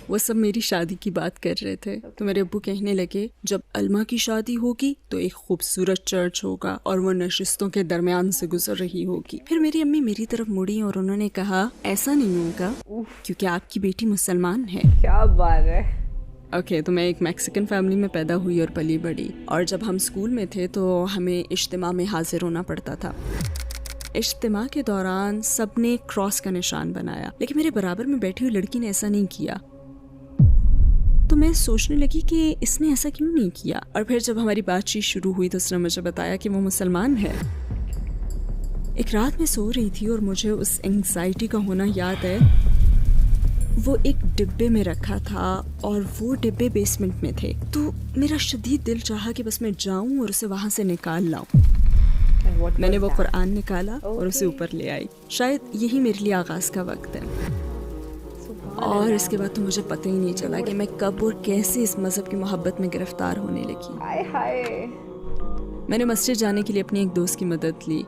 وہ سب میری شادی کی بات کر رہے تھے تو میرے ابو کہنے لگے جب علما کی شادی ہوگی تو ایک خوبصورت چرچ ہوگا اور وہ نشستوں کے درمیان سے گزر رہی ہوگی. پھر میری امی میری طرف مڑی اور انہوں نے کہا ایسا نہیں ہوگا کیونکہ آپ کی بیٹی مسلمان ہے. کیا بات ہے. اوکے تو میں ایک میکسیکن فیملی میں پیدا ہوئی اور پلی بڑھی, اور جب ہم اسکول میں تھے تو ہمیں اجتماع میں حاضر ہونا پڑتا تھا. اجتماع کے دوران سب نے کراس کا نشان بنایا لیکن میرے برابر میں بیٹھی ہوئی لڑکی نے ایسا نہیں کیا. تو میں سوچنے لگی کہ اس نے ایسا کیوں نہیں کیا, اور پھر جب ہماری بات چیت شروع ہوئی تو اس نے مجھے بتایا کہ وہ مسلمان ہے. ایک رات میں سو رہی تھی اور مجھے اس انگزائٹی کا ہونا یاد ہے. وہ ایک ڈبے میں رکھا تھا اور وہ ڈبے بیسمنٹ میں تھے, تو میرا شدید دل چاہا کہ بس میں جاؤں اور اسے وہاں سے نکال لاؤں. میں نے وہ قرآن نکالا اور اسے اوپر لے آئی. شاید یہی میرے لیے آغاز کا وقت ہے, اور اس کے بعد تو مجھے پتہ ہی نہیں چلا کہ میں کب اور کیسے اس مذہب کی محبت میں گرفتار ہونے لگی. میں نے مسجد جانے کے لیے اپنی ایک دوست کی مدد لی.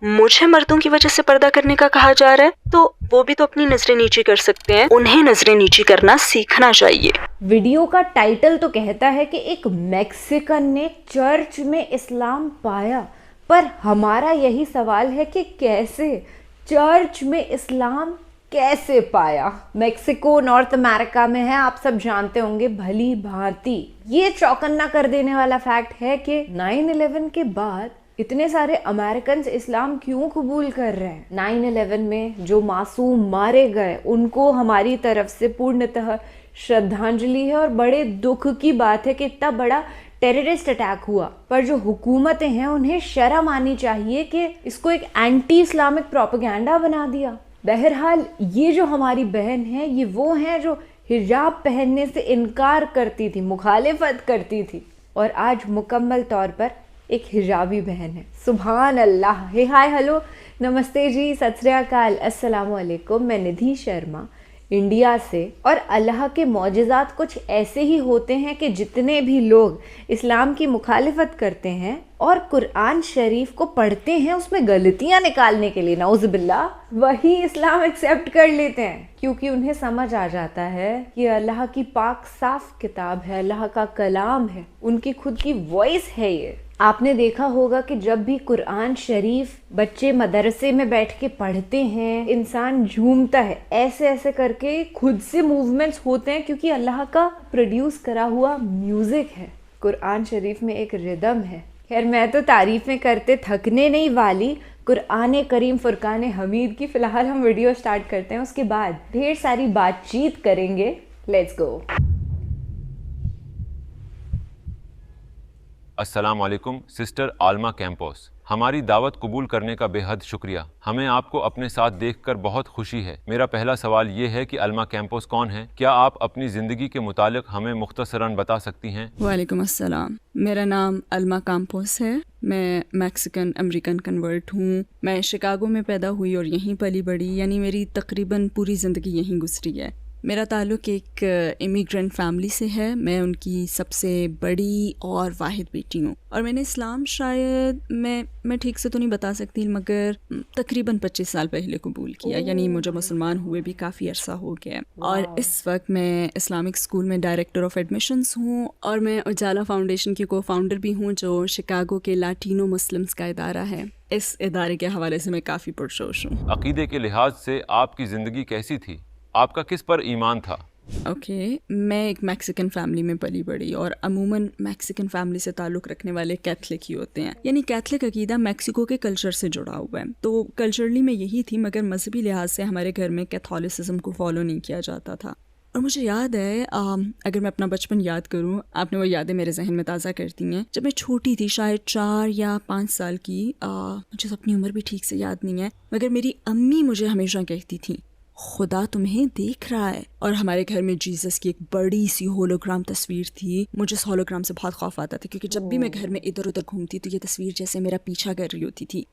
مجھے مردوں کی وجہ سے پردہ کرنے کا کہا جا رہا ہے تو وہ بھی تو اپنی نظریں نیچی کر سکتے ہیں, انہیں نظریں نیچی کرنا سیکھنا چاہیے. ویڈیو کا ٹائٹل تو کہتا ہے کہ ایک میکسیکن نے چرچ میں اسلام پایا, پر ہمارا یہی سوال ہے کہ کیسے چرچ میں اسلام کیسے پایا. میکسیکو نارتھ امریکہ میں ہے, آپ سب جانتے ہوں گے بھلی بھانتی. یہ چوکنا کر دینے والا فیکٹ ہے کہ 9/11 کے بعد اتنے سارے امریکنز اسلام کیوں قبول کر رہے ہیں. 9/11 میں جو معصوم مارے گئے ان کو ہماری طرف سے پورنتہ شردھانجلی ہے, اور بڑے دکھ کی بات ہے کہ اتنا بڑا ٹیررسٹ اٹیک ہوا, پر جو حکومتیں ہیں انہیں شرم آنی چاہیے کہ اس کو ایک اینٹی اسلامک پروپیگنڈا بنا دیا. بہرحال یہ جو ہماری بہن ہے یہ وہ ہیں جو حجاب پہننے سے انکار کرتی تھی, مخالفت کرتی تھی, اور آج مکمل طور پر ایک حجابی بہن ہے. سبحان اللہ. ہے ہائے ہلو نمستے جی, ست سری اکال, السلام علیکم. میں ندھی شرما انڈیا سے. اور اللہ کے معجزات کچھ ایسے ہی ہوتے ہیں کہ جتنے بھی لوگ اسلام کی مخالفت کرتے ہیں اور قرآن شریف کو پڑھتے ہیں اس میں غلطیاں نکالنے کے لیے نعوذ باللہ وہی اسلام ایکسیپٹ کر لیتے ہیں, کیونکہ انہیں سمجھ آ جاتا ہے کہ اللہ کی پاک صاف کتاب ہے, اللہ کا کلام ہے, ان کی خود کی وائس ہے. یہ آپ نے دیکھا ہوگا کہ جب بھی قرآن شریف بچے مدرسے میں بیٹھ کے پڑھتے ہیں انسان جھومتا ہے, ایسے ایسے کر کے خود سے موومنٹس ہوتے ہیں, کیونکہ اللہ کا پروڈیوس کرا ہوا میوزک ہے. قرآن شریف میں ایک ردم ہے. خیر میں تو تعریفیں کرتے تھکنے نہیں والی قرآن کریم فرقان حمید کی. فی الحال ہم ویڈیو سٹارٹ کرتے ہیں, اس کے بعد ڈھیر ساری بات چیت کریں گے. Let's go. السلام علیکم سسٹر عالمہ کیمپوس, ہماری دعوت قبول کرنے کا بے حد شکریہ. ہمیں آپ کو اپنے ساتھ دیکھ کر بہت خوشی ہے. میرا پہلا سوال یہ ہے کہ عالمہ کیمپوس کون ہے؟ کیا آپ اپنی زندگی کے متعلق ہمیں مختصراً بتا سکتی ہیں؟ وعلیکم السلام. میرا نام عالمہ کیمپوس ہے. میں میکسیکن امریکن کنورٹ ہوں. میں شکاگو میں پیدا ہوئی اور یہیں پلی بڑھی, یعنی میری تقریباً پوری زندگی یہیں گزری ہے. میرا تعلق ایک امیگرینٹ فیملی سے ہے. میں ان کی سب سے بڑی اور واحد بیٹی ہوں, اور میں نے اسلام شاید میں ٹھیک سے تو نہیں بتا سکتی مگر تقریباً 25 سال پہلے قبول کیا, یعنی مجھے مسلمان ہوئے بھی کافی عرصہ ہو گیا. اور اس وقت میں اسلامک اسکول میں ڈائریکٹر آف ایڈمیشنز ہوں, اور میں اجالا فاؤنڈیشن کی کو فاؤنڈر بھی ہوں جو شکاگو کے لاٹینو مسلمز کا ادارہ ہے. اس ادارے کے حوالے سے میں کافی پرجوش ہوں. عقیدے کے لحاظ سے آپ کی زندگی کیسی تھی؟ آپ کا کس پر ایمان تھا؟ اوکے میں ایک میکسیکن فیملی میں پلی بڑھی, اور عموماً میکسیکن فیملی سے تعلق رکھنے والے کیتھلک ہی ہوتے ہیں, یعنی کیتھلک عقیدہ میکسیکو کے کلچر سے جڑا ہوا ہے. تو کلچرلی میں یہی تھی, مگر مذہبی لحاظ سے ہمارے گھر میں کیتھولسزم کو فالو نہیں کیا جاتا تھا. اور مجھے یاد ہے, اگر میں اپنا بچپن یاد کروں, آپ نے وہ یادیں میرے ذہن میں تازہ کرتی ہیں. جب میں چھوٹی تھی, شاید 4 یا 5 سال کی, مجھے اپنی عمر بھی ٹھیک سے یاد نہیں ہے, مگر میری امی مجھے ہمیشہ کہتی تھیں خدا تمہیں دیکھ رہا ہے. اور ہمارے گھر میں جیسس کی ایک بڑی سی ہولوگرام تصویر تھی. مجھے اس ہولوگرام سے بہت خوف آتا تھا, کیونکہ جب بھی میں گھر میں ادھر ادھر گھومتی تو یہ تصویر جیسے میرا پیچھا کر رہی ہوتی تھی.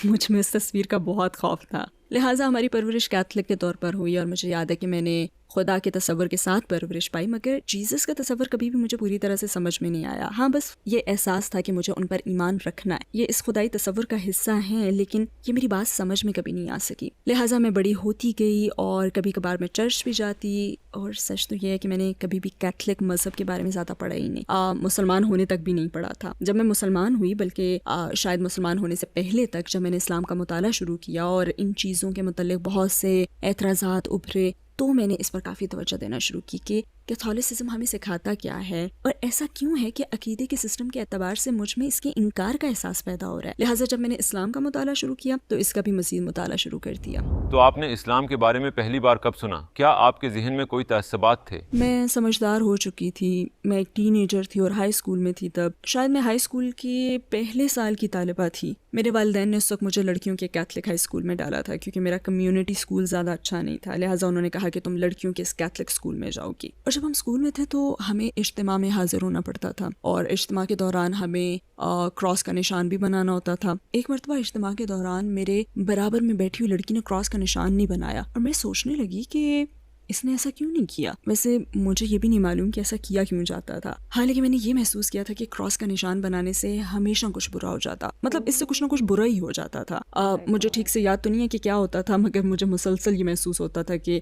مجھ میں اس تصویر کا بہت خوف تھا. لہٰذا ہماری پرورش کیتھلک کے طور پر ہوئی، اور مجھے یاد ہے کہ میں نے خدا کے تصور کے ساتھ پرورش پائی، مگر جیزس کا تصور کبھی بھی مجھے پوری طرح سے سمجھ میں نہیں آیا. ہاں، بس یہ احساس تھا کہ مجھے ان پر ایمان رکھنا ہے، یہ اس خدائی تصور کا حصہ ہیں، لیکن یہ میری بات سمجھ میں کبھی نہیں آ سکی. لہٰذا میں بڑی ہوتی گئی اور کبھی کبھار میں چرچ بھی جاتی، اور سچ تو یہ ہے کہ میں نے کبھی بھی کیتھلک مذہب کے بارے میں زیادہ پڑھا ہی نہیں، مسلمان ہونے تک بھی نہیں پڑھا تھا. جب میں مسلمان ہوئی، بلکہ شاید مسلمان ہونے سے پہلے تک، جب میں نے اسلام کا مطالعہ شروع کیا اور ان چیزوں کے متعلق بہت سے اعتراضات ابھرے، تو میں نے اس پر کافی توجہ دینا شروع کی کہ کیتھولسزم ہمیں سکھاتا کیا ہے، اور ایسا کیوں ہے کہ عقیدے کے سسٹم کے اعتبار سے مجھ میں اس کے انکار کا احساس پیدا ہو رہا ہے. لہٰذا جب میں نے اسلام کا مطالعہ شروع کیا تو اس کا بھی مزید مطالعہ شروع کر دیا. تو آپ نے اسلام کے بارے میں پہلی بار کب سنا؟ کیا آپ کے ذہن میں کوئی تعصبات تھے؟ میں سمجھدار ہو چکی تھی، میں ایک ٹین ایجر تھی اور ہائی اسکول میں تھی تب. شاید میں ہائی اسکول کے پہلے سال کی طالبہ تھی. میرے والدین نے اس وقت مجھے لڑکیوں کے کیتھلک ہائی اسکول میں ڈالا تھا کیونکہ میرا کمیونٹی اسکول زیادہ اچھا نہیں تھا. لہٰذا انہوں نے کہا کہ تم لڑکیوں کے اس کیتھلک اسکول میں جاؤ گی. اور جب ہم اسکول میں تھے تو ہمیں اجتماع میں حاضر ہونا پڑتا تھا، اور اجتماع کے دوران ہمیں کراس کا نشان بھی بنانا ہوتا تھا. ایک مرتبہ اجتماع کے دوران میرے برابر میں بیٹھی ہوئی لڑکی نے کراس کا نشان نہیں بنایا، اور میں سوچنے لگی کہ اس نے ایسا کیوں نہیں کیا. ویسے مجھے یہ بھی نہیں معلوم کہ ایسا کیا کیوں جاتا تھا. ہاں، لیکن میں نے یہ محسوس کیا تھا کہ کراس کا نشان بنانے سے ہمیشہ کچھ برا ہو جاتا، مطلب اس سے کچھ نہ کچھ برا ہی ہو جاتا تھا. مجھے ٹھیک سے یاد تو نہیں ہے کہ کیا ہوتا تھا، مگر مجھے مسلسل یہ محسوس ہوتا تھا کہ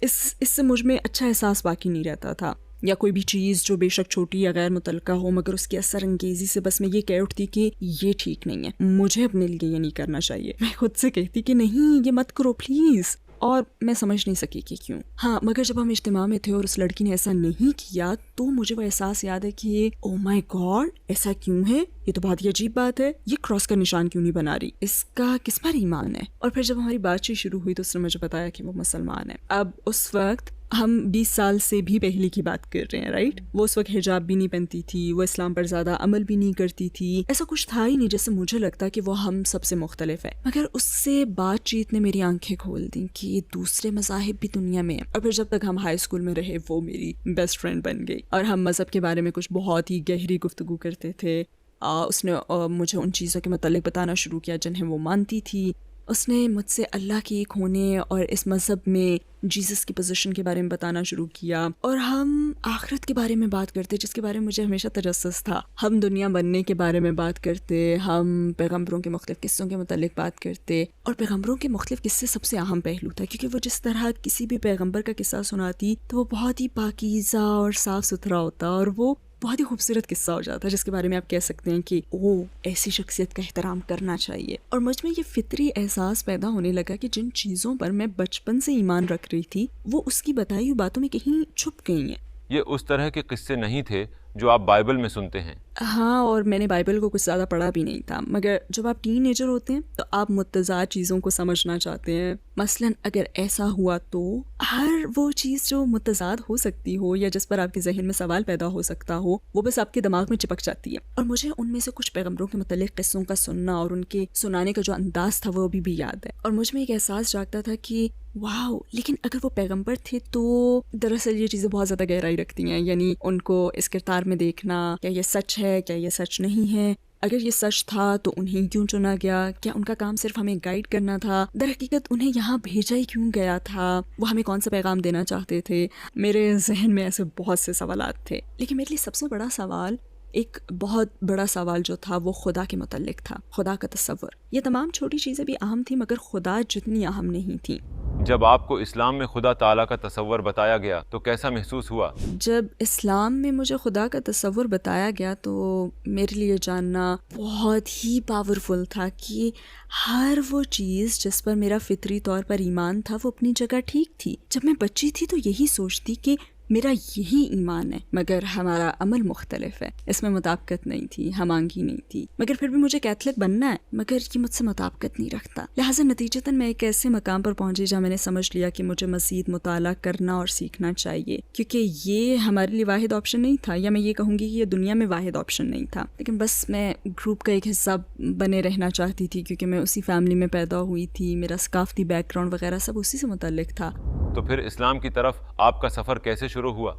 اس سے مجھ میں اچھا احساس باقی نہیں رہتا تھا. یا کوئی بھی چیز جو بے شک چھوٹی یا غیر متعلقہ ہو، مگر اس کی اثر انگیزی سے بس میں یہ کہہ اٹھتی کہ یہ ٹھیک نہیں ہے، مجھے اپنے لیے یہ نہیں کرنا چاہیے. میں خود سے کہتی کہ نہیں، یہ مت کرو پلیز، اور میں سمجھ نہیں سکی کہ کیوں. ہاں، مگر جب ہم اجتماع میں تھے اور اس لڑکی نے ایسا نہیں کیا تو مجھے وہ احساس یاد ہے کہ او مائی گاڈ، ایسا کیوں ہے، یہ تو بہت ہی عجیب بات ہے، یہ کراس کا نشان کیوں نہیں بنا رہی، اس کا کس پر ایمان ہے. اور پھر جب ہماری بات چیت شروع ہوئی تو اس نے مجھے بتایا کہ وہ مسلمان ہے. اب اس وقت ہم 20 سال سے بھی پہلے کی بات کر رہے ہیں، رائٹ. وہ اس وقت حجاب بھی نہیں پہنتی تھی، وہ اسلام پر زیادہ عمل بھی نہیں کرتی تھی، ایسا کچھ تھا ہی نہیں جیسے مجھے لگتا کہ وہ ہم سب سے مختلف ہے. مگر اس سے بات چیت نے میری آنکھیں کھول دیں کہ دوسرے مذاہب بھی دنیا میں ہیں. اور پھر جب تک ہم ہائی اسکول میں رہے وہ میری بیسٹ فرینڈ بن گئی، اور ہم مذہب کے بارے میں کچھ بہت ہی گہری گفتگو کرتے تھے. اس نے مجھے ان چیزوں کے متعلق بتانا شروع کیا جنہیں وہ مانتی تھی. اس نے مجھ سے اللہ کے ایک ہونے اور اس مذہب میں جیزس کی پوزیشن کے بارے میں بتانا شروع کیا، اور ہم آخرت کے بارے میں بات کرتے جس کے بارے میں مجھے ہمیشہ تجسس تھا. ہم دنیا بننے کے بارے میں بات کرتے، ہم پیغمبروں کے مختلف قصوں کے متعلق بات کرتے. اور پیغمبروں کے مختلف قصے سب سے اہم پہلو تھا کیونکہ وہ جس طرح کسی بھی پیغمبر کا قصہ سناتی تو وہ بہت ہی پاکیزہ اور صاف ستھرا ہوتا، اور وہ بہت ہی خوبصورت قصہ ہو جاتا جس کے بارے میں آپ کہہ سکتے ہیں کہ ایسی شخصیت کا احترام کرنا چاہیے. اور مجھ میں یہ فطری احساس پیدا ہونے لگا کہ جن چیزوں پر میں بچپن سے ایمان رکھ رہی تھی وہ اس کی بتائی ہوئی باتوں میں کہیں چھپ گئی ہیں. یہ اس طرح کے قصے نہیں تھے جو آپ بائبل میں سنتے ہیں. ہاں، اور میں نے بائبل کو کچھ زیادہ پڑھا بھی نہیں تھا، مگر جب آپ ٹین ایجر ہوتے ہیں تو آپ متضاد چیزوں کو سمجھنا چاہتے ہیں. مثلاً اگر ایسا ہوا تو ہر وہ چیز جو متضاد ہو سکتی ہو یا جس پر آپ کے ذہن میں سوال پیدا ہو سکتا ہو وہ بس آپ کے دماغ میں چپک جاتی ہے. اور مجھے ان میں سے کچھ پیغمبروں کے متعلق قصوں کا سننا اور ان کے سنانے کا جو انداز تھا وہ بھی یاد ہے. اور مجھ میں ایک احساس جاگتا تھا کہ واو، لیکن اگر وہ پیغمبر تھے تو دراصل یہ چیزیں بہت زیادہ گہرائی رکھتی ہیں. یعنی ان کو اس کردار میں دیکھنا، کیا یہ سچ ہے، کیا یہ سچ نہیں ہے، اگر یہ سچ تھا تو انہیں کیوں چنا گیا، کیا ان کا کام صرف ہمیں گائیڈ کرنا تھا، در حقیقت انہیں یہاں بھیجا ہی کیوں گیا تھا، وہ ہمیں کون سا پیغام دینا چاہتے تھے. میرے ذہن میں ایسے بہت سے سوالات تھے، لیکن میرے لیے سب سے بڑا سوال، ایک بہت بڑا سوال جو تھا وہ خدا کے متعلق تھا، خدا کا تصور. یہ تمام چھوٹی چیزیں بھی اہم تھیں مگر خدا جتنی اہم نہیں تھیں. جب آپ کو اسلام میں خدا تعالیٰ کا تصور بتایا گیا تو کیسا محسوس ہوا؟ جب اسلام میں مجھے خدا کا تصور بتایا گیا تو میرے لیے جاننا بہت ہی پاورفل تھا کہ ہر وہ چیز جس پر میرا فطری طور پر ایمان تھا وہ اپنی جگہ ٹھیک تھی. جب میں بچی تھی تو یہی سوچتی کہ میرا یہی ایمان ہے مگر ہمارا عمل مختلف ہے، اس میں مطابقت نہیں تھی، ہم آنگی نہیں تھی. مگر پھر بھی مجھے کیتھلک بننا ہے مگر یہ مجھ سے مطابقت نہیں رکھتا. لہٰذا نتیجتاً میں ایک ایسے مقام پر پہنچی جہاں میں نے سمجھ لیا کہ مجھے مزید مطالعہ کرنا اور سیکھنا چاہیے، کیونکہ یہ ہمارے لیے واحد آپشن نہیں تھا، یا میں یہ کہوں گی کہ یہ دنیا میں واحد آپشن نہیں تھا. لیکن بس میں گروپ کا ایک حصہ بنے رہنا چاہتی تھی کیونکہ میں اسی فیملی میں پیدا ہوئی تھی، میرا ثقافتی بیک گراؤنڈ وغیرہ سب اسی سے متعلق تھا. تو پھر اسلام کی طرف آپ کا سفر کیسے شروع ہوا؟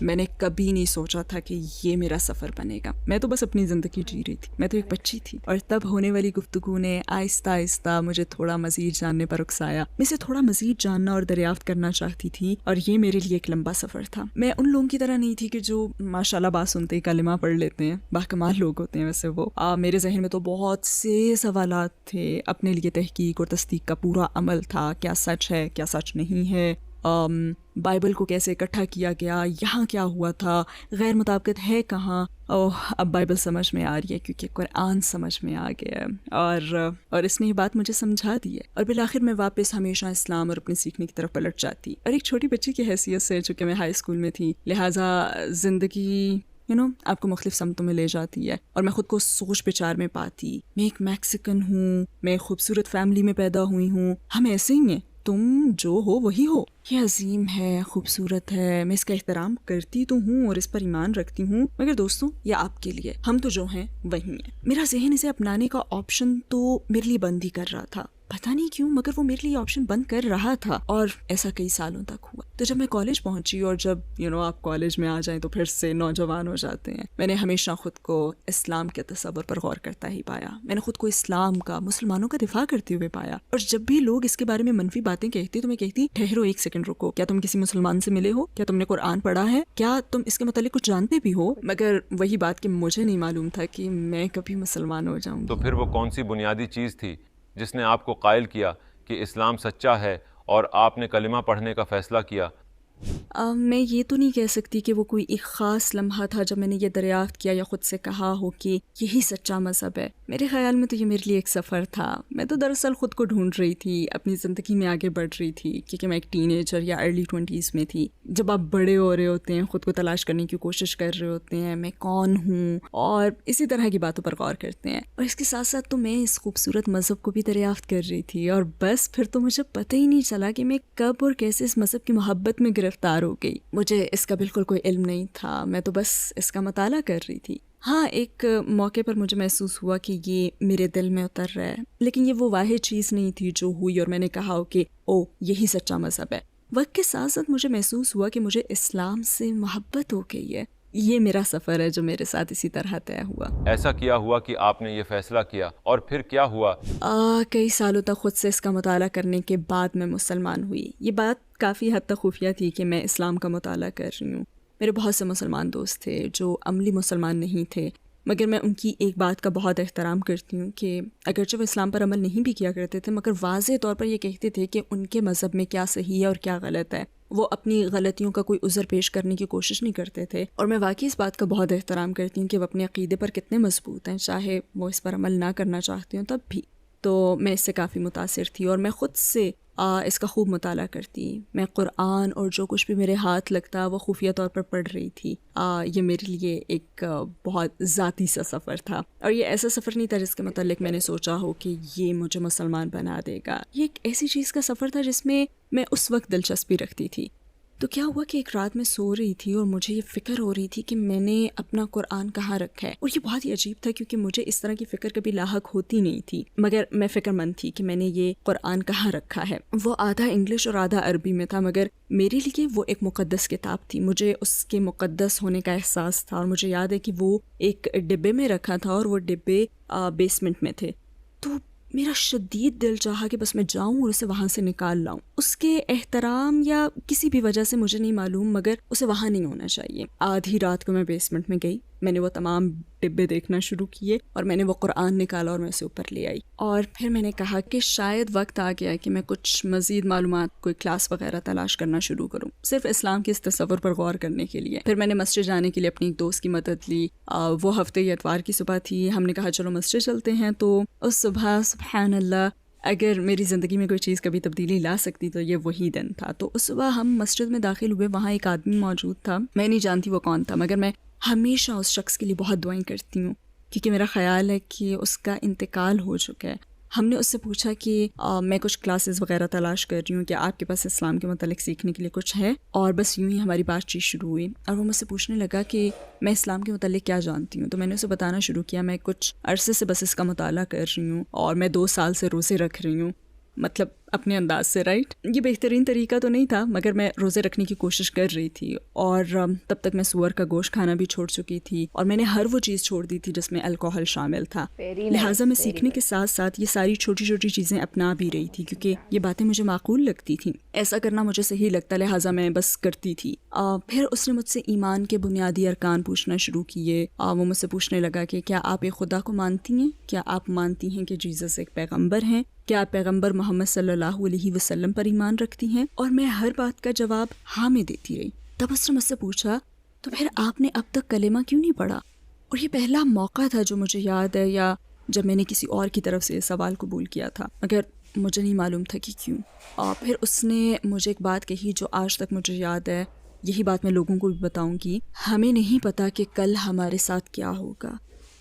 میں نے کبھی نہیں سوچا تھا کہ یہ میرا سفر بنے گا. میں تو بس اپنی زندگی جی رہی تھی, میں تو ایک بچی تھی. اور تب ہونے والی گفتگو نے آہستہ آہستہ مجھے تھوڑا مزید جاننے پر اکسایا. میں اسے تھوڑا مزید جاننا اور دریافت کرنا چاہتی تھی, اور یہ میرے لیے ایک لمبا سفر تھا. میں ان لوگوں کی طرح نہیں تھی کہ جو ماشاء اللہ بات سنتے ہی کلمہ پڑھ لیتے ہیں. باکمال لوگ ہوتے ہیں ویسے وہ. میرے ذہن میں تو بہت سے سوالات تھے, اپنے لیے تحقیق اور تصدیق کا پورا عمل تھا. کیا سچ ہے, کیا سچ نہیں ہے, بائبل کو کیسے اکٹھا کیا گیا, یہاں کیا ہوا تھا, غیر مطابقت ہے کہاں. اب بائبل سمجھ میں آ رہی ہے کیونکہ قرآن سمجھ میں آ گیا ہے, اور اس نے یہ بات مجھے سمجھا دی ہے. اور بالآخر میں واپس ہمیشہ اسلام اور اپنے سیکھنے کی طرف پلٹ جاتی. اور ایک چھوٹی بچی کی حیثیت سے, چونکہ میں ہائی اسکول میں تھی, لہٰذا زندگی آپ کو مختلف سمتوں میں لے جاتی ہے, اور میں خود کو سوچ بچار میں پاتی. میں ایک میکسیکن ہوں, میں خوبصورت فیملی میں پیدا ہوئی ہوں, ہم ایسے ہی ہیں, تم جو ہو وہی ہو. یہ عظیم ہے, خوبصورت ہے, میں اس کا احترام کرتی تو ہوں اور اس پر ایمان رکھتی ہوں, مگر دوستوں یہ آپ کے لیے, ہم تو جو ہیں وہی ہیں. میرا ذہن اسے اپنانے کا آپشن تو میرے لیے بند ہی کر رہا تھا. پتہ نہیں کیوں, مگر وہ میرے لیے آپشن بند کر رہا تھا, اور ایسا کئی سالوں تک ہوا. تو جب میں کالج پہنچی, اور جب آپ کالج میں آ جائیں تو پھر سے نوجوان ہو جاتے ہیں, میں نے ہمیشہ خود کو اسلام کے تصور پر غور کرتا ہی پایا. میں نے خود کو اسلام کا, مسلمانوں کا دفاع کرتے ہوئے پایا. اور جب بھی لوگ اس کے بارے میں منفی باتیں کہتے تو میں کہتی, ٹھہرو ایک سیکنڈ رکو, کیا تم کسی مسلمان سے ملے ہو, کیا تم نے قرآن پڑھا ہے, کیا تم اس کے متعلق کچھ جانتے بھی ہو. مگر وہی بات کہ مجھے نہیں معلوم تھا کہ میں کبھی مسلمان ہو جاؤں. تو پھر وہ کون سی بنیادی چیز تھی جس نے آپ کو قائل کیا کہ اسلام سچا ہے اور آپ نے کلمہ پڑھنے کا فیصلہ کیا؟ میں یہ تو نہیں کہہ سکتی کہ وہ کوئی ایک خاص لمحہ تھا جب میں نے یہ دریافت کیا یا خود سے کہا ہو کہ یہی سچا مذہب ہے. میرے خیال میں تو یہ میرے لیے ایک سفر تھا. میں تو دراصل خود کو ڈھونڈ رہی تھی, اپنی زندگی میں آگے بڑھ رہی تھی, کیونکہ میں ایک ٹین ایجر یا ارلی 20s میں تھی. جب آپ بڑے ہو رہے ہوتے ہیں, خود کو تلاش کرنے کی کوشش کر رہے ہوتے ہیں, میں کون ہوں, اور اسی طرح کی باتوں پر غور کرتے ہیں. اور اس کے ساتھ ساتھ تو میں اس خوبصورت مذہب کو بھی دریافت کر رہی تھی, اور بس پھر تو مجھے پتہ ہی نہیں چلا کہ میں کب اور کیسے اس مذہب کی محبت میں گرفتار ہو گئی. مجھے اس کا بالکل کوئی علم نہیں تھا, میں تو بس اس کا مطالعہ کر رہی تھی. ہاں, ایک موقع پر مجھے محسوس ہوا کہ یہ میرے دل میں اتر رہا ہے, لیکن یہ وہ واحد چیز نہیں تھی جو ہوئی اور میں نے کہا ہو کہ او یہی سچا مذہب ہے. وقت کے ساتھ ساتھ مجھے محسوس ہوا کہ مجھے اسلام سے محبت ہو گئی ہے. یہ میرا سفر ہے جو میرے ساتھ اسی طرح طے ہوا. ایسا کیا ہوا کہ آپ نے یہ فیصلہ کیا, اور پھر کیا ہوا؟ کئی سالوں تک خود سے اس کا مطالعہ کرنے کے بعد میں مسلمان ہوئی. یہ بات کافی حد تک خفیہ تھی کہ میں اسلام کا مطالعہ کر رہی ہوں. میرے بہت سے مسلمان دوست تھے جو عملی مسلمان نہیں تھے, مگر میں ان کی ایک بات کا بہت احترام کرتی ہوں کہ اگرچہ وہ اسلام پر عمل نہیں بھی کیا کرتے تھے, مگر واضح طور پر یہ کہتے تھے کہ ان کے مذہب میں کیا صحیح ہے اور کیا غلط ہے. وہ اپنی غلطیوں کا کوئی عذر پیش کرنے کی کوشش نہیں کرتے تھے, اور میں واقعی اس بات کا بہت احترام کرتی ہوں کہ وہ اپنے عقیدے پر کتنے مضبوط ہیں, چاہے وہ اس پر عمل نہ کرنا چاہتے ہوں تب بھی. تو میں اس سے کافی متاثر تھی, اور میں خود سے اس کا خوب مطالعہ کرتی. میں قرآن اور جو کچھ بھی میرے ہاتھ لگتا وہ خفیہ طور پر پڑھ رہی تھی. یہ میرے لیے ایک بہت ذاتی سا سفر تھا, اور یہ ایسا سفر نہیں تھا جس کے متعلق میں نے سوچا ہو کہ یہ مجھے مسلمان بنا دے گا. یہ ایک ایسی چیز کا سفر تھا جس میں میں اس وقت دلچسپی رکھتی تھی. تو کیا ہوا کہ ایک رات میں سو رہی تھی اور مجھے یہ فکر ہو رہی تھی کہ میں نے اپنا قرآن کہاں رکھا ہے. اور یہ بہت ہی عجیب تھا کیونکہ مجھے اس طرح کی فکر کبھی لاحق ہوتی نہیں تھی, مگر میں فکر مند تھی کہ میں نے یہ قرآن کہاں رکھا ہے. وہ آدھا انگلش اور آدھا عربی میں تھا, مگر میرے لیے وہ ایک مقدس کتاب تھی. مجھے اس کے مقدس ہونے کا احساس تھا, اور مجھے یاد ہے کہ وہ ایک ڈبے میں رکھا تھا اور وہ ڈبے بیسمنٹ میں تھے. تو میرا شدید دل چاہا کہ بس میں جاؤں اور اسے وہاں سے نکال لاؤں. اس کے احترام یا کسی بھی وجہ سے مجھے نہیں معلوم, مگر اسے وہاں نہیں ہونا چاہیے. آدھی رات کو میں بیسمنٹ میں گئی, میں نے وہ تمام ڈبے دیکھنا شروع کیے, اور میں نے وہ قرآن نکالا اور میں اسے اوپر لے آئی. اور پھر میں نے کہا کہ شاید وقت آ گیا کہ میں کچھ مزید معلومات, کوئی کلاس وغیرہ تلاش کرنا شروع کروں, صرف اسلام کے اس تصور پر غور کرنے کے لیے. پھر میں نے مسجد جانے کے لیے اپنی ایک دوست کی مدد لی. وہ ہفتے یا اتوار کی صبح تھی. ہم نے کہا چلو مسجد چلتے ہیں. تو اس صبح سبحان اللہ, اگر میری زندگی میں کوئی چیز کبھی تبدیلی لا سکتی تو یہ وہی دن تھا. تو اس صبح ہم مسجد میں داخل ہوئے, وہاں ایک آدمی موجود تھا. میں نہیں جانتی وہ کون تھا, مگر میں ہمیشہ اس شخص کے لیے بہت دعائیں کرتی ہوں کیونکہ میرا خیال ہے کہ اس کا انتقال ہو چکا ہے. ہم نے اس سے پوچھا کہ میں کچھ کلاسز وغیرہ تلاش کر رہی ہوں, کہ آپ کے پاس اسلام کے متعلق سیکھنے کے لیے کچھ ہے. اور بس یوں ہی ہماری بات چیت شروع ہوئی, اور وہ مجھ سے پوچھنے لگا کہ میں اسلام کے متعلق کیا جانتی ہوں. تو میں نے اسے بتانا شروع کیا, میں کچھ عرصے سے بس اس کا مطالعہ کر رہی ہوں, اور میں 2 سال سے روزے رکھ رہی ہوں. مطلب اپنے انداز سے، رائٹ. یہ بہترین طریقہ تو نہیں تھا مگر میں روزے رکھنے کی کوشش کر رہی تھی، اور تب تک میں سور کا گوشت کھانا بھی چھوڑ چکی تھی، اور میں نے ہر وہ چیز چھوڑ دی تھی جس میں الکوہل شامل تھا. لہٰذا میں سیکھنے کے ساتھ ساتھ یہ ساری چھوٹی چھوٹی چیزیں اپنا بھی رہی تھی کیونکہ یہ باتیں مجھے معقول لگتی تھیں، ایسا کرنا مجھے صحیح لگتا، لہٰذا میں بس کرتی تھی. پھر اس نے مجھ سے ایمان کے بنیادی ارکان پوچھنا شروع کیے. وہ مجھ سے پوچھنے لگا کہ کیا آپ ایک خدا کو مانتی ہیں؟ کیا آپ مانتی ہیں کہ جیسس ایک پیغمبر ہیں؟ کیا آپ پیغمبر محمد صلی اللہ علیہ وسلم پر ایمان رکھتی ہیں؟ اور میں ہر بات کا جواب ہاں میں دیتی رہی. تب اس نے مجھ سے پوچھا تو پھر آپ نے اب تک کلمہ کیوں نہیں پڑھا؟ اور یہ پہلا موقع تھا جو مجھے یاد ہے یا جب میں نے کسی اور کی طرف سے یہ سوال قبول کیا تھا، مگر مجھے نہیں معلوم تھا کہ کیوں. اور پھر اس نے مجھے ایک بات کہی جو آج تک مجھے یاد ہے، یہی بات میں لوگوں کو بھی بتاؤں گی. ہمیں نہیں پتا کہ کل ہمارے ساتھ کیا ہوگا،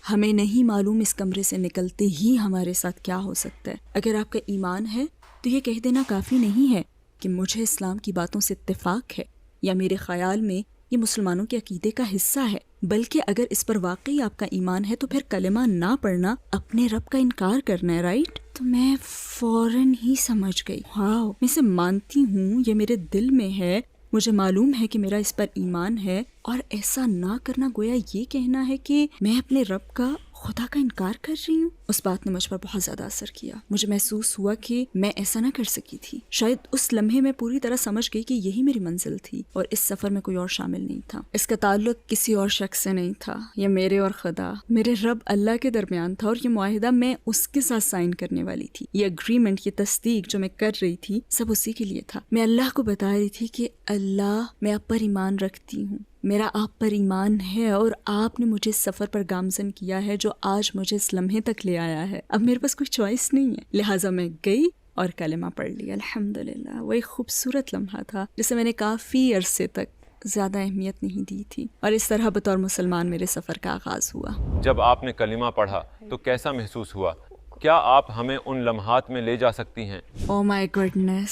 ہمیں نہیں معلوم اس کمرے سے نکلتے ہی ہمارے ساتھ کیا ہو سکتا ہے. اگر آپ کا ایمان ہے تو یہ کہہ دینا کافی نہیں ہے کہ مجھے اسلام کی باتوں سے اتفاق ہے یا میرے خیال میں یہ مسلمانوں کے عقیدے کا حصہ ہے، بلکہ اگر اس پر واقعی آپ کا ایمان ہے تو پھر کلمہ نہ پڑھنا اپنے رب کا انکار کرنا ہے، رائٹ. تو میں فوراً ہی سمجھ گئی، واو، میں اسے مانتی ہوں، یہ میرے دل میں ہے، مجھے معلوم ہے کہ میرا اس پر ایمان ہے، اور ایسا نہ کرنا گویا یہ کہنا ہے کہ میں اپنے رب کا، خدا کا انکار کر رہی ہوں. اس بات نے مجھ پر بہت زیادہ اثر کیا. مجھے محسوس ہوا کہ میں ایسا نہ کر سکی تھی. شاید اس لمحے میں پوری طرح سمجھ گئی کہ یہی میری منزل تھی اور اس سفر میں کوئی اور شامل نہیں تھا. اس کا تعلق کسی اور شخص سے نہیں تھا، یہ میرے اور خدا، میرے رب اللہ کے درمیان تھا، اور یہ معاہدہ میں اس کے ساتھ سائن کرنے والی تھی. یہ اگریمنٹ، یہ تصدیق جو میں کر رہی تھی، سب اسی کے لیے تھا. میں اللہ کو بتا رہی تھی کہ اللہ، میں آپ پر ایمان رکھتی ہوں، میرا آپ پر ایمان ہے، اور آپ نے مجھے اس سفر پر گامزن کیا ہے جو آج مجھے اس لمحے تک لے آیا ہے. اب میرے پاس کوئی چوائس نہیں ہے، لہٰذا میں گئی اور کلمہ پڑھ لیا. الحمدللہ. وہ ایک خوبصورت لمحہ تھا جسے میں نے کافی عرصے تک زیادہ اہمیت نہیں دی تھی، اور اس طرح بطور مسلمان میرے سفر کا آغاز ہوا. جب آپ نے کلمہ پڑھا تو کیسا محسوس ہوا؟ کیا آپ ہمیں ان لمحات میں لے جا سکتی ہیں؟ او مائی گڈنس،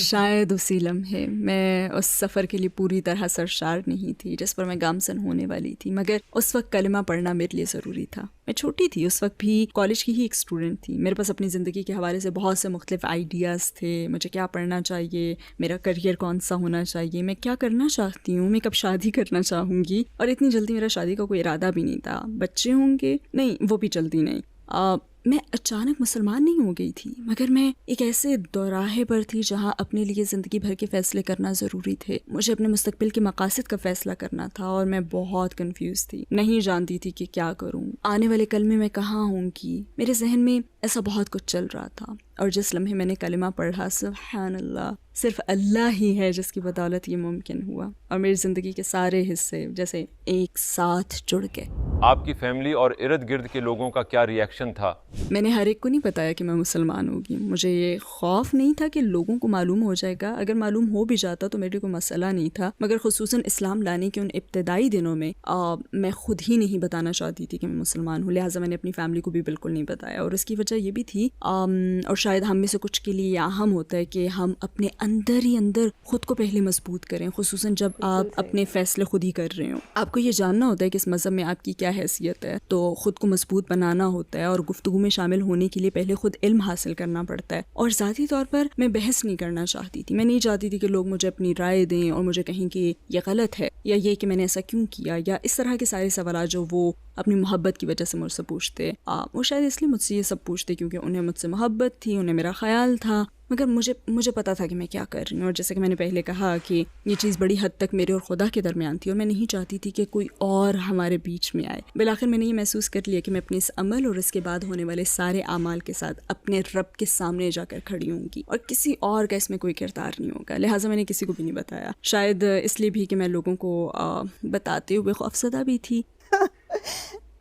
شاید اسی لمحے میں اس سفر کے لیے پوری طرح سرشار نہیں تھی جس پر میں گامزن ہونے والی تھی، مگر اس وقت کلمہ پڑھنا میرے لیے ضروری تھا. میں چھوٹی تھی، اس وقت بھی کالج کی ہی ایک اسٹوڈنٹ تھی. میرے پاس اپنی زندگی کے حوالے سے بہت سے مختلف آئیڈیاز تھے. مجھے کیا پڑھنا چاہیے، میرا کریئر کون سا ہونا چاہیے، میں کیا کرنا چاہتی ہوں، میں کب شادی کرنا چاہوں گی، اور اتنی جلدی میرا شادی کا کوئی ارادہ بھی نہیں تھا. بچے ہوں گے، نہیں وہ بھی جلدی نہیں. میں اچانک مسلمان نہیں ہو گئی تھی، مگر میں ایک ایسے دوراہے پر تھی جہاں اپنے لیے زندگی بھر کے فیصلے کرنا ضروری تھے. مجھے اپنے مستقبل کے مقاصد کا فیصلہ کرنا تھا، اور میں بہت کنفیوز تھی، نہیں جانتی تھی کہ کیا کروں، آنے والے کل میں کہاں ہوں گی. میرے ذہن میں ایسا بہت کچھ چل رہا تھا، اور جس لمحے میں نے کلمہ پڑھا، سبحان اللہ، صرف اللہ ہی ہے جس کی بدولت یہ ممکن ہوا، اور میری زندگی کے سارے حصے جیسے ایک ساتھ جڑ گئے. آپ کی فیملی اور ارد گرد کے لوگوں کا کیا ری ایکشن تھا؟ میں نے ہر ایک کو نہیں بتایا کہ میں مسلمان ہوگی. مجھے یہ خوف نہیں تھا کہ لوگوں کو معلوم ہو جائے گا، اگر معلوم ہو بھی جاتا تو میرے کوئی مسئلہ نہیں تھا، مگر خصوصاً اسلام لانے کے ان ابتدائی دنوں میں میں خود ہی نہیں بتانا چاہتی تھی کہ میں مسلمان ہوں، لہٰذا میں نے اپنی فیملی کو بھی بالکل نہیں بتایا. اور اس کی وجہ یہ بھی تھی، اور شاید ہم میں سے کچھ کے لیے یہ اہم ہوتا ہے کہ ہم اپنے اندر ہی اندر خود کو پہلے مضبوط کریں، خصوصاً جب آپ اپنے فیصلے خود ہی کر رہے ہوں. آپ کو یہ جاننا ہوتا ہے کہ اس مذہب میں آپ کی کیا حیثیت ہے، تو خود کو مضبوط بنانا ہوتا ہے، اور گفتگو میں شامل ہونے کے لیے پہلے خود علم حاصل کرنا پڑتا ہے. اور ذاتی طور پر میں بحث نہیں کرنا چاہتی تھی. میں نہیں چاہتی تھی کہ لوگ مجھے اپنی رائے دیں اور مجھے کہیں کہ یہ غلط ہے، یا یہ کہ میں نے ایسا کیوں کیا، یا اس طرح کے سارے سوالات جو وہ اپنی محبت کی وجہ سے مجھ سے پوچھتے. وہ شاید اس لیے مجھ سے یہ سب پوچھتے کیونکہ انہیں مجھ سے محبت تھی، انہیں میرا خیال تھا، مگر مجھے پتا تھا کہ میں کیا کر رہی ہوں. اور جیسے کہ میں نے پہلے کہا کہ یہ چیز بڑی حد تک میرے اور خدا کے درمیان تھی، اور میں نہیں چاہتی تھی کہ کوئی اور ہمارے بیچ میں آئے. بالآخر میں نے یہ محسوس کر لیا کہ میں اپنے اس عمل اور اس کے بعد ہونے والے سارے اعمال کے ساتھ اپنے رب کے سامنے جا کر کھڑی ہوں گی، اور کسی اور کا اس میں کوئی کردار نہیں ہوگا. لہٰذا میں نے کسی کو بھی نہیں بتایا، شاید اس لیے بھی کہ میں لوگوں کو بتاتے ہوئے خوفزدہ بھی تھی.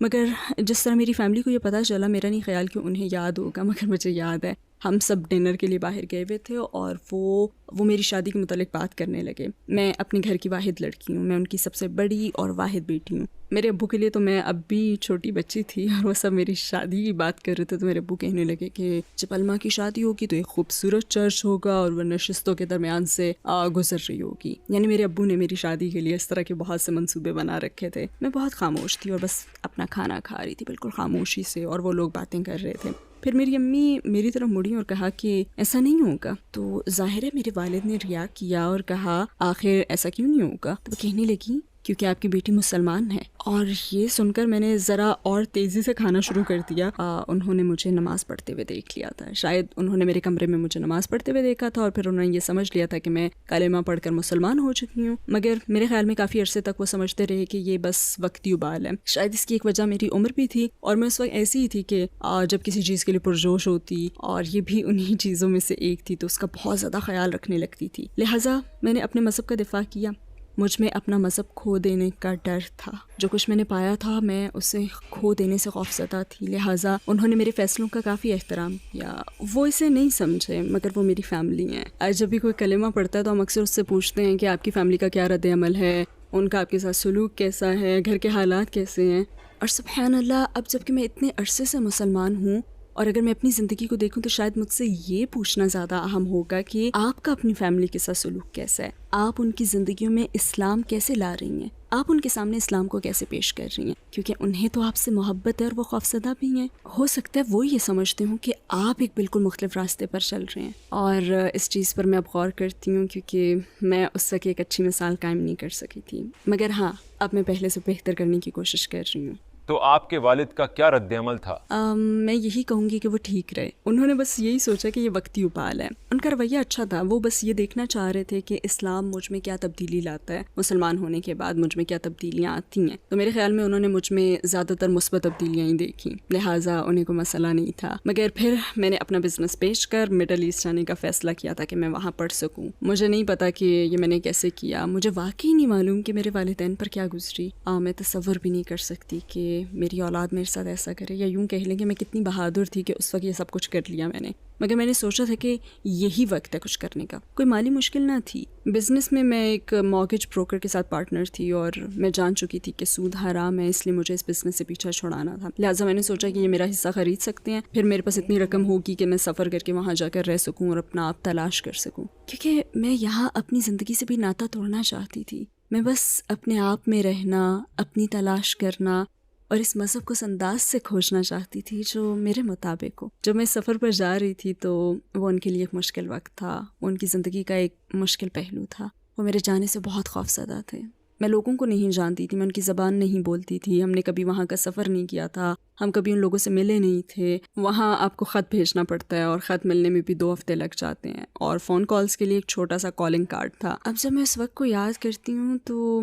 مگر جس طرح میری فیملی کو یہ پتہ چلا، میرا نہیں خیال کہ انہیں یاد ہوگا، مگر مجھے یاد ہے ہم سب ڈنر کے لیے باہر گئے ہوئے تھے، اور وہ میری شادی کے متعلق بات کرنے لگے. میں اپنے گھر کی واحد لڑکی ہوں، میں ان کی سب سے بڑی اور واحد بیٹی ہوں. میرے ابو کے لیے تو میں اب بھی چھوٹی بچی تھی، اور وہ سب میری شادی کی بات کر رہے تھے. تو میرے ابو کہنے لگے کہ جب علما کی شادی ہوگی تو ایک خوبصورت چرچ ہوگا اور وہ نشستوں کے درمیان سے گزر رہی ہوگی. یعنی میرے ابو نے میری شادی کے لیے اس طرح کے بہت سے منصوبے بنا رکھے تھے. میں بہت خاموش تھی اور بس اپنا کھانا کھا رہی تھی بالکل خاموشی سے، اور وہ لوگ باتیں کر رہے تھے. پھر میری امی میری طرف مڑی اور کہا کہ ایسا نہیں ہوگا. تو ظاہر ہے میرے والد نے ریاکٹ کیا اور کہا آخر ایسا کیوں نہیں ہوگا؟ تو وہ کہنے لگی کیونکہ آپ کی بیٹی مسلمان ہے. اور یہ سن کر میں نے ذرا اور تیزی سے کھانا شروع کر دیا. انہوں نے مجھے نماز پڑھتے ہوئے دیکھ لیا تھا. شاید انہوں نے میرے کمرے میں مجھے نماز پڑھتے ہوئے دیکھا تھا اور پھر انہوں نے یہ سمجھ لیا تھا کہ میں کلمہ پڑھ کر مسلمان ہو چکی ہوں. مگر میرے خیال میں کافی عرصے تک وہ سمجھتے رہے کہ یہ بس وقتی ابال ہے. شاید اس کی ایک وجہ میری عمر بھی تھی اور میں اس وقت ایسی ہی تھی کہ جب کسی چیز کے لیے پرجوش ہوتی اور یہ بھی انہی چیزوں میں سے ایک تھی تو اس کا بہت زیادہ خیال رکھنے لگتی تھی. لہٰذا میں نے اپنے مذہب کا دفاع کیا. مجھ میں اپنا مذہب کھو دینے کا ڈر تھا. جو کچھ میں نے پایا تھا میں اسے کھو دینے سے خوفزدہ تھی. لہٰذا انہوں نے میرے فیصلوں کا کافی احترام کیا. وہ اسے نہیں سمجھے مگر وہ میری فیملی ہیں. آج جب بھی کوئی کلمہ پڑھتا ہے تو ہم اکثر اس سے پوچھتے ہیں کہ آپ کی فیملی کا کیا رد عمل ہے، ان کا آپ کے ساتھ سلوک کیسا ہے، گھر کے حالات کیسے ہیں. اور سبحان اللہ اب جب کہ میں اتنے عرصے سے مسلمان ہوں اور اگر میں اپنی زندگی کو دیکھوں تو شاید مجھ سے یہ پوچھنا زیادہ اہم ہوگا کہ آپ کا اپنی فیملی کے ساتھ سلوک کیسا ہے، آپ ان کی زندگیوں میں اسلام کیسے لا رہی ہیں، آپ ان کے سامنے اسلام کو کیسے پیش کر رہی ہیں. کیونکہ انہیں تو آپ سے محبت ہے اور وہ خوفزدہ بھی ہیں. ہو سکتا ہے وہ یہ سمجھتے ہوں کہ آپ ایک بالکل مختلف راستے پر چل رہے ہیں. اور اس چیز پر میں اب غور کرتی ہوں کیونکہ میں اس وقت ایک اچھی مثال قائم نہیں کر سکی تھی. مگر ہاں اب میں پہلے سے بہتر کرنے کی کوشش کر رہی ہوں. تو آپ کے والد کا کیا رد عمل تھا؟ میں یہی کہوں گی کہ وہ ٹھیک رہے. انہوں نے بس یہی سوچا کہ یہ وقتی ابال ہے. ان کا رویہ اچھا تھا. وہ بس یہ دیکھنا چاہ رہے تھے کہ اسلام مجھ میں کیا تبدیلی لاتا ہے، مسلمان ہونے کے بعد مجھ میں کیا تبدیلیاں آتی ہیں. تو میرے خیال میں انہوں نے مجھ میں زیادہ تر مثبت تبدیلیاں ہی دیکھیں، لہٰذا انہیں کوئی مسئلہ نہیں تھا. مگر پھر میں نے اپنا بزنس بیچ کر مڈل ایسٹ جانے کا فیصلہ کیا تھا کہ میں وہاں پڑھ سکوں. مجھے نہیں پتا کہ یہ میں نے کیسے کیا. مجھے واقعی نہیں معلوم کہ میرے والدین پر کیا گزری. میں تصور بھی نہیں کر سکتی کہ میری اولاد میرے ساتھ ایسا کرے، یا یوں کہہ لیں کہ میں کتنی بہادر تھی کہ اس وقت یہ سب کچھ کر لیا میں نے. مگر میں نے سوچا تھا کہ یہی وقت ہے کچھ کرنے کا. کوئی مالی مشکل نہ تھی. بزنس میں ایک مارگیج بروکر کے ساتھ پارٹنر تھی اور میں جان چکی تھی کہ سود حرام ہے، اس لیے مجھے اس بزنس سے پیچھا چھڑانا تھا. لہٰذا میں نے سوچا کہ یہ میرا حصہ خرید سکتے ہیں، پھر میرے پاس اتنی رقم ہوگی کہ میں سفر کر کے وہاں جا کر رہ سکوں اور اپنا آپ تلاش کر سکوں. کیونکہ میں یہاں اپنی زندگی سے بھی ناطہ توڑنا چاہتی تھی. میں بس اپنے آپ میں رہنا، اپنی تلاش کرنا اور اس مذہب کو اس انداز سے کھوجنا چاہتی تھی جو میرے مطابق ہو. جب میں سفر پر جا رہی تھی تو وہ ان کے لیے ایک مشکل وقت تھا، وہ ان کی زندگی کا ایک مشکل پہلو تھا. وہ میرے جانے سے بہت خوفزدہ تھے. میں لوگوں کو نہیں جانتی تھی، میں ان کی زبان نہیں بولتی تھی، ہم نے کبھی وہاں کا سفر نہیں کیا تھا، ہم کبھی ان لوگوں سے ملے نہیں تھے. وہاں آپ کو خط بھیجنا پڑتا ہے اور خط ملنے میں بھی 2 ہفتے لگ جاتے ہیں، اور فون کالز کے لیے ایک چھوٹا سا کالنگ کارڈ تھا. اب جب میں اس وقت کو یاد کرتی ہوں تو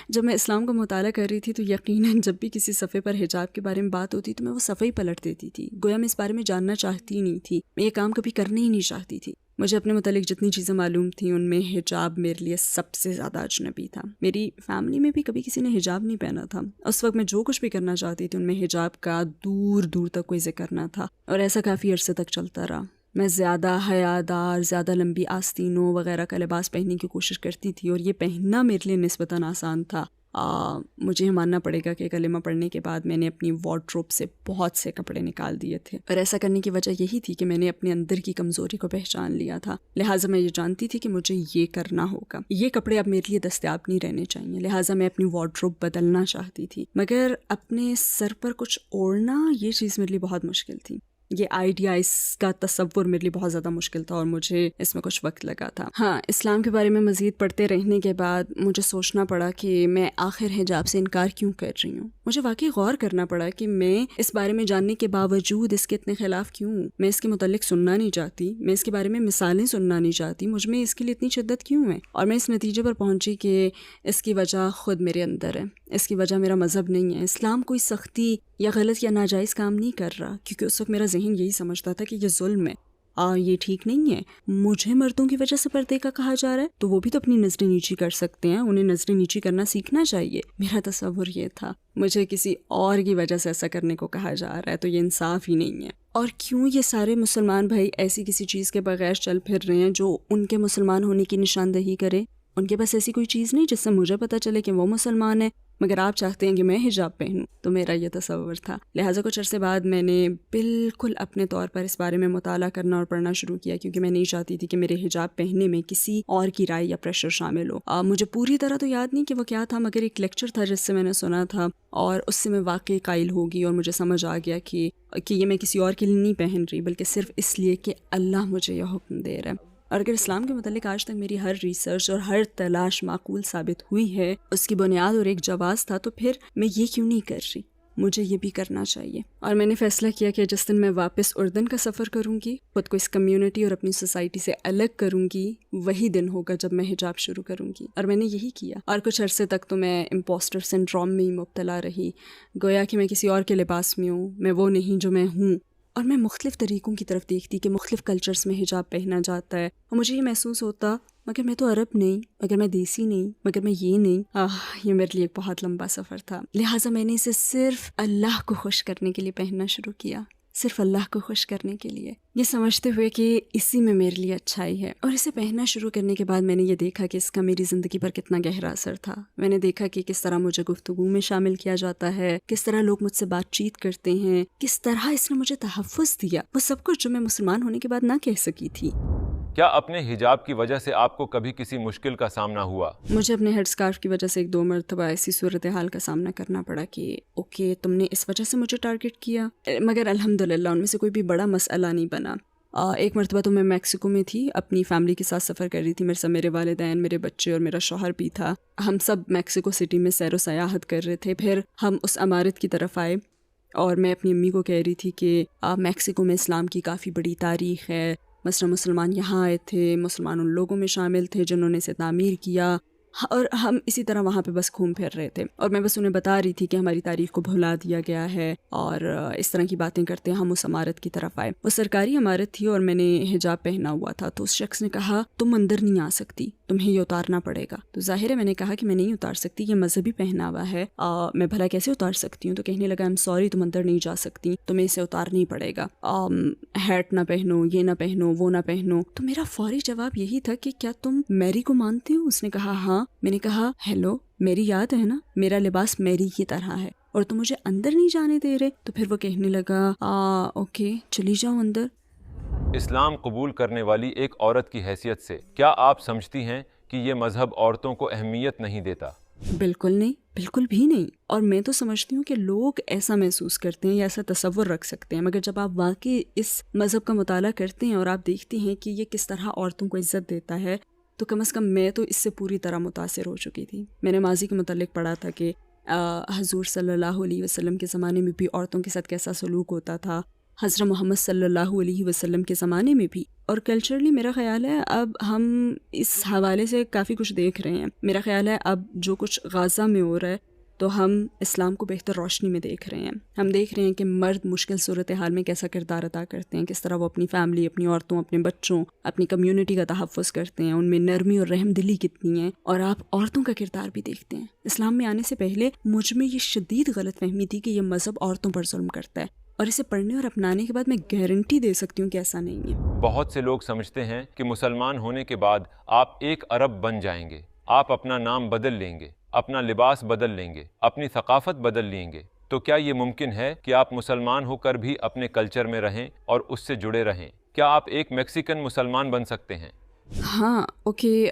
جب میں اسلام کا مطالعہ کر رہی تھی تو یقیناً جب بھی کسی صفحے پر حجاب کے بارے میں بات ہوتی تو میں وہ صفحہ ہی پلٹ دیتی تھی. گویا میں اس بارے میں جاننا چاہتی ہی نہیں تھی، میں یہ کام کبھی کرنے ہی نہیں چاہتی تھی. مجھے اپنے متعلق جتنی چیزیں معلوم تھیں ان میں حجاب میرے لیے سب سے زیادہ اجنبی تھا. میری فیملی میں بھی کبھی کسی نے حجاب نہیں پہنا تھا. اس وقت میں جو کچھ بھی کرنا چاہتی تھی ان میں حجاب کا دور دور تک کوئی ذکر نہ تھا، اور ایسا کافی عرصے تک چلتا رہا. میں زیادہ حیادار، زیادہ لمبی آستینوں وغیرہ کا لباس پہننے کی کوشش کرتی تھی، اور یہ پہننا میرے لیے نسبتاً آسان تھا. مجھے ماننا پڑے گا کہ کلمہ پڑھنے کے بعد میں نے اپنی وارڈروب سے بہت سے کپڑے نکال دیے تھے، اور ایسا کرنے کی وجہ یہی تھی کہ میں نے اپنے اندر کی کمزوری کو پہچان لیا تھا. لہٰذا میں یہ جانتی تھی کہ مجھے یہ کرنا ہوگا، یہ کپڑے اب میرے لیے دستیاب نہیں رہنے چاہیے. لہٰذا میں اپنی وارڈروب بدلنا چاہتی تھی، مگر اپنے سر پر کچھ اوڑھنا یہ چیز میرے لیے بہت مشکل تھی. یہ آئیڈیا، اس کا تصور میرے لیے بہت زیادہ مشکل تھا اور مجھے اس میں کچھ وقت لگا تھا. ہاں، اسلام کے بارے میں مزید پڑھتے رہنے کے بعد مجھے سوچنا پڑا کہ میں آخر حجاب سے انکار کیوں کر رہی ہوں. مجھے واقعی غور کرنا پڑا کہ میں اس بارے میں جاننے کے باوجود اس کے اتنے خلاف کیوں ہوں. میں اس کے متعلق سننا نہیں چاہتی، میں اس کے بارے میں مثالیں سننا نہیں چاہتی، مجھ میں اس کے لیے اتنی شدت کیوں ہے. اور میں اس نتیجے پر پہنچی کہ اس کی وجہ خود میرے اندر ہے، اس کی وجہ میرا مذہب نہیں ہے. اسلام کوئی سختی یا غلط یا ناجائز کام نہیں کر رہا، کیونکہ اس وقت میرا ذہن یہی سمجھتا تھا کہ یہ ظلم ہے، یہ ٹھیک نہیں ہے. مجھے مردوں کی وجہ سے پردے کا کہا جا رہا ہے تو وہ بھی تو اپنی نظریں نیچی کر سکتے ہیں، انہیں نظریں نیچی کرنا سیکھنا چاہیے. میرا تصور یہ تھا. مجھے کسی اور کی وجہ سے ایسا کرنے کو کہا جا رہا ہے تو یہ انصاف ہی نہیں ہے. اور کیوں یہ سارے مسلمان بھائی ایسی کسی چیز کے بغیر چل پھر رہے ہیں جو ان کے مسلمان ہونے کی نشاندہی کرے؟ ان کے پاس ایسی کوئی چیز نہیں جس سے مجھے پتہ چلے کہ وہ مسلمان ہے مگر آپ چاہتے ہیں کہ میں حجاب پہنوں. تو میرا یہ تصور تھا. لہٰذا کچھ عرصے بعد میں نے بالکل اپنے طور پر اس بارے میں مطالعہ کرنا اور پڑھنا شروع کیا، کیونکہ میں نہیں چاہتی تھی کہ میرے حجاب پہننے میں کسی اور کی رائے یا پریشر شامل ہو. مجھے پوری طرح تو یاد نہیں کہ وہ کیا تھا، مگر ایک لیکچر تھا جس سے میں نے سنا تھا اور اس سے میں واقعی قائل ہو گئی، اور مجھے سمجھ آ گیا کہ یہ میں کسی اور کے لیے نہیں پہن رہی، بلکہ صرف اس لیے کہ اللہ مجھے یہ حکم دے رہا ہے. اور اگر اسلام کے متعلق آج تک میری ہر ریسرچ اور ہر تلاش معقول ثابت ہوئی ہے، اس کی بنیاد اور ایک جواز تھا، تو پھر میں یہ کیوں نہیں کر رہی؟ مجھے یہ بھی کرنا چاہیے. اور میں نے فیصلہ کیا کہ جس دن میں واپس اردن کا سفر کروں گی، خود کو اس کمیونٹی اور اپنی سوسائٹی سے الگ کروں گی، وہی دن ہوگا جب میں حجاب شروع کروں گی. اور میں نے یہی کیا. اور کچھ عرصے تک تو میں امپوسٹر سنڈروم میں ہی مبتلا رہی، گویا کہ میں کسی اور کے لباس میں ہوں، میں وہ نہیں جو میں ہوں. اور میں مختلف طریقوں کی طرف دیکھتی کہ مختلف کلچرز میں حجاب پہنا جاتا ہے، اور مجھے یہ محسوس ہوتا مگر میں تو عرب نہیں، مگر میں دیسی نہیں، مگر میں یہ نہیں. یہ میرے لیے ایک بہت لمبا سفر تھا. لہٰذا میں نے اسے صرف اللہ کو خوش کرنے کے لیے پہننا شروع کیا، صرف اللہ کو خوش کرنے کے لیے، یہ سمجھتے ہوئے کہ اسی میں میرے لیے اچھائی ہے. اور اسے پہننا شروع کرنے کے بعد میں نے یہ دیکھا کہ اس کا میری زندگی پر کتنا گہرا اثر تھا. میں نے دیکھا کہ کس طرح مجھے گفتگو میں شامل کیا جاتا ہے، کس طرح لوگ مجھ سے بات چیت کرتے ہیں، کس طرح اس نے مجھے تحفظ دیا، وہ سب کچھ جو میں مسلمان ہونے کے بعد نہ کہہ سکی تھی. کیا اپنے حجاب کی وجہ سے آپ کو کبھی کسی مشکل کا سامنا ہوا؟ مجھے اپنے ہیڈ اسکارف کی وجہ سے 1-2 مرتبہ ایسی صورتحال کا سامنا کرنا پڑا کہ اوکے تم نے اس وجہ سے مجھے ٹارگٹ کیا، مگر الحمدللہ ان میں سے کوئی بھی بڑا مسئلہ نہیں بنا. ایک مرتبہ تو میں میکسیکو میں تھی، اپنی فیملی کے ساتھ سفر کر رہی تھی. میرے ساتھ میرے والدین، میرے بچے اور میرا شوہر بھی تھا. ہم سب میکسیکو سٹی میں سیر و سیاحت کر رہے تھے. پھر ہم اس عمارت کی طرف آئے اور میں اپنی امی کو کہہ رہی تھی کہ میکسیکو میں اسلام کی کافی بڑی تاریخ ہے، مثلا مسلمان یہاں آئے تھے، مسلمان ان لوگوں میں شامل تھے جنہوں نے اسے تعمیر کیا، اور ہم اسی طرح وہاں پہ بس گھوم پھر رہے تھے. اور میں بس انہیں بتا رہی تھی کہ ہماری تاریخ کو بھلا دیا گیا ہے، اور اس طرح کی باتیں کرتے ہم اس عمارت کی طرف آئے. وہ سرکاری عمارت تھی اور میں نے حجاب پہنا ہوا تھا. تو اس شخص نے کہا تم اندر نہیں آ سکتی، تمہیں یہ اتارنا پڑے گا. تو ظاہر ہے میں نے کہا کہ میں نہیں اتار سکتی، یہ مذہبی پہناوا ہے، میں بھلا کیسے اتار سکتی ہوں. تو کہنے لگا I'm sorry تم اندر نہیں جا سکتی، تمہیں اسے اتارنا ہی پڑے گا، ہیٹ نہ پہنو، یہ نہ پہنو، وہ نہ پہنو. تو میرا فوری جواب یہی تھا کہ کیا تم میری کو مانتے ہو؟ اس نے کہا ہاں. میں نے کہا ہیلو، میری یاد ہے نا، میرا لباس میری کی طرح ہے اور تم مجھے اندر نہیں جانے دے رہے. تو پھر وہ کہنے لگا اوکے چلی جاؤ اندر. اسلام قبول کرنے والی ایک عورت کی حیثیت سے کیا آپ سمجھتی ہیں کہ یہ مذہب عورتوں کو اہمیت نہیں دیتا؟ بالکل نہیں، بالکل بھی نہیں. اور میں تو سمجھتی ہوں کہ لوگ ایسا محسوس کرتے ہیں یا ایسا تصور رکھ سکتے ہیں، مگر جب آپ واقعی اس مذہب کا مطالعہ کرتے ہیں اور آپ دیکھتے ہیں کہ یہ کس طرح عورتوں کو عزت دیتا ہے، تو کم از کم میں تو اس سے پوری طرح متاثر ہو چکی تھی. میں نے ماضی کے متعلق پڑھا تھا کہ حضور صلی اللہ علیہ وسلم کے زمانے میں بھی عورتوں کے ساتھ کیسا سلوک ہوتا تھا، حضرت محمد صلی اللہ علیہ وسلم کے زمانے میں بھی. اور کلچرلی میرا خیال ہے اب ہم اس حوالے سے کافی کچھ دیکھ رہے ہیں. میرا خیال ہے اب جو کچھ غزہ میں ہو رہا ہے تو ہم اسلام کو بہتر روشنی میں دیکھ رہے ہیں. ہم دیکھ رہے ہیں کہ مرد مشکل صورتحال میں کیسا کردار ادا کرتے ہیں، کس طرح وہ اپنی فیملی، اپنی عورتوں، اپنے بچوں، اپنی کمیونٹی کا تحفظ کرتے ہیں، ان میں نرمی اور رحم دلی کتنی ہے. اور آپ عورتوں کا کردار بھی دیکھتے ہیں. اسلام میں آنے سے پہلے مجھ میں یہ شدید غلط فہمی تھی کہ یہ مذہب عورتوں پر ظلم کرتا ہے، اور اسے پڑھنے اور اپنانے کے بعد میں گارنٹی دے سکتی ہوں کہ ایسا نہیں ہے. بہت سے لوگ سمجھتے ہیں کہ مسلمان ہونے کے بعد آپ ایک عرب بن جائیں گے، آپ اپنا نام بدل لیں گے، اپنا لباس بدل لیں گے، اپنی ثقافت بدل لیں گے. تو کیا یہ ممکن ہے کہ آپ مسلمان ہو کر بھی اپنے کلچر میں رہیں اور اس سے جڑے رہیں؟ کیا آپ ایک میکسیکن مسلمان بن سکتے ہیں؟ ہاں اوکے.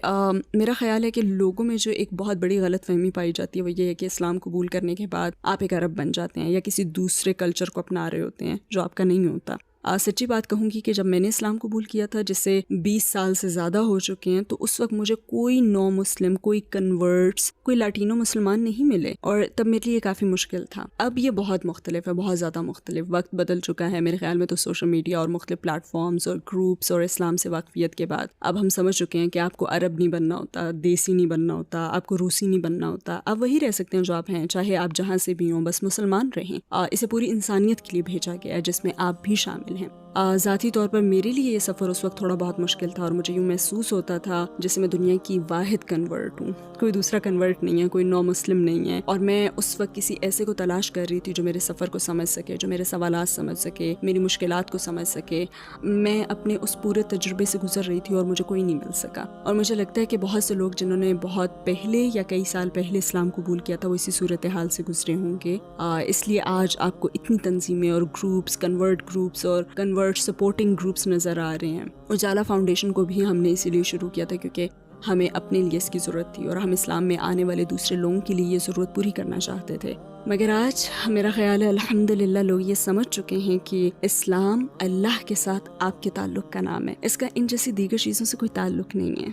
میرا خیال ہے کہ لوگوں میں جو ایک بہت بڑی غلط فہمی پائی جاتی ہے وہ یہ ہے کہ اسلام قبول کرنے کے بعد آپ ایک عرب بن جاتے ہیں یا کسی دوسرے کلچر کو اپنا رہے ہوتے ہیں، جو آپ کا نہیں ہوتا. سچی بات کہوں گی کہ جب میں نے اسلام قبول کیا تھا، جسے 20 سال سے زیادہ ہو چکے ہیں، تو اس وقت مجھے کوئی نو مسلم، کوئی کنورٹس، کوئی لاٹینو مسلمان نہیں ملے، اور تب میرے لیے کافی مشکل تھا. اب یہ بہت مختلف ہے، بہت زیادہ مختلف. وقت بدل چکا ہے. میرے خیال میں تو سوشل میڈیا اور مختلف پلیٹ فارمز اور گروپس اور اسلام سے واقفیت کے بعد اب ہم سمجھ چکے ہیں کہ آپ کو عرب نہیں بننا ہوتا، دیسی نہیں بننا ہوتا، آپ کو روسی نہیں بننا ہوتا. آپ وہی رہ سکتے ہیں جو آپ ہیں، چاہے آپ جہاں سے بھی ہوں، بس مسلمان رہیں. اسے پوری انسانیت کے لیے بھیجا گیا ہے جس میں آپ بھی شامل ہیں. ذاتی طور پر میرے لیے یہ سفر اس وقت تھوڑا بہت مشکل تھا، اور مجھے یوں محسوس ہوتا تھا جیسے میں دنیا کی واحد کنورٹ ہوں، کوئی دوسرا کنورٹ نہیں ہے، کوئی نو مسلم نہیں ہے، اور میں اس وقت کسی ایسے کو تلاش کر رہی تھی جو میرے سفر کو سمجھ سکے، جو میرے سوالات سمجھ سکے، میری مشکلات کو سمجھ سکے۔ میں اپنے اس پورے تجربے سے گزر رہی تھی اور مجھے کوئی نہیں مل سکا، اور مجھے لگتا ہے کہ بہت سے لوگ جنہوں نے بہت پہلے یا کئی سال پہلے اسلام قبول کیا تھا وہ اسی صورتحال سے گزرے ہوں گے۔ اس لیے آج آپ کو اتنی تنظیمیں اور گروپس، کنورٹ گروپس اور کنورٹ سپورٹنگ گروپس نظر آ رہے ہیں۔ اجالا فاؤنڈیشن کو بھی ہم نے اسی لیے شروع کیا تھا کیونکہ ہمیں اپنے لیے اس کی ضرورت تھی، اور ہم اسلام میں آنے والے دوسرے لوگوں کے لیے یہ ضرورت پوری کرنا چاہتے تھے۔ مگر آج میرا خیال ہے الحمدللہ لوگ یہ سمجھ چکے ہیں کہ اسلام اللہ کے ساتھ آپ کے تعلق کا نام ہے، اس کا ان جیسی دیگر چیزوں سے کوئی تعلق نہیں ہے۔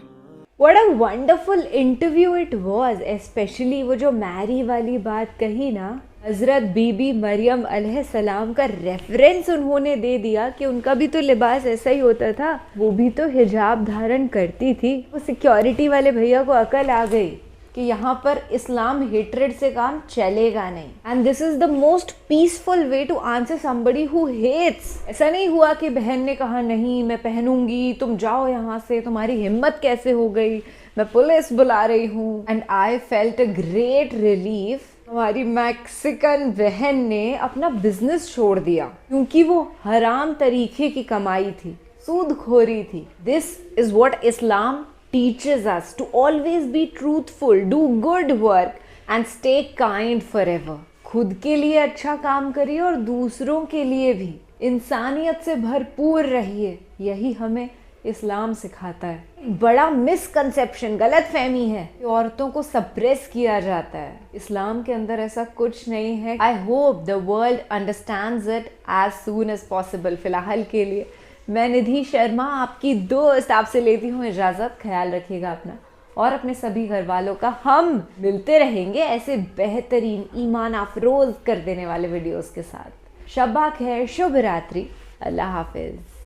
What a wonderful interview it was, especially وہ جو میری والی بات کہی نا، حضرت بی بی مریم علیہ السلام کا ریفرنس انہوں نے دے دیا کہ ان کا بھی تو لباس ایسا ہی ہوتا تھا، وہ بھی تو حجاب دھارن کرتی تھی۔ وہ سیکیورٹی والے بھیا کو عقل آ گئی کہ یہاں پر اسلام ہیٹریڈ سے کام چلے گا نہیں، and this is the most peaceful way to answer somebody who hates۔ ایسا نہیں ہوا کہ بہن نے کہا نہیں میں پہنوں گی، تم جاؤ یہاں سے، تمہاری ہمت کیسے ہو گئی، میں پولیس بلا رہی ہوں۔ And I felt a great relief, ہماری میکسیکن بہن نے اپنا بزنس چھوڑ دیا کیونکہ وہ حرام طریقے کی کمائی تھی، سود خوری تھی۔ This is what Islam teaches us to always be truthful, do good work and stay kind forever۔ خود کے لیے اچھا کام کریے اور دوسروں کے لیے بھی انسانیت سے بھرپور رہیے، یہی ہمیں اسلام سکھاتا ہے۔ بڑا مسکنسیپشن، غلط فہمی ہے کہ عورتوں کو سپریس کیا جاتا ہے، اسلام کے اندر ایسا کچھ نہیں ہے۔ I hope the world understands it as soon as possible۔ فی الحال کے لیے میں ندھی شرما آپ کی دوست آپ سے لیتی ہوں اجازت۔ خیال رکھیے گا اپنا اور اپنے سبھی گھر والوں کا۔ ہم ملتے رہیں گے ایسے بہترین ایمان افروز کر دینے والے ویڈیوز کے ساتھ۔ شب بخیر، شبھ راتری، اللہ حافظ۔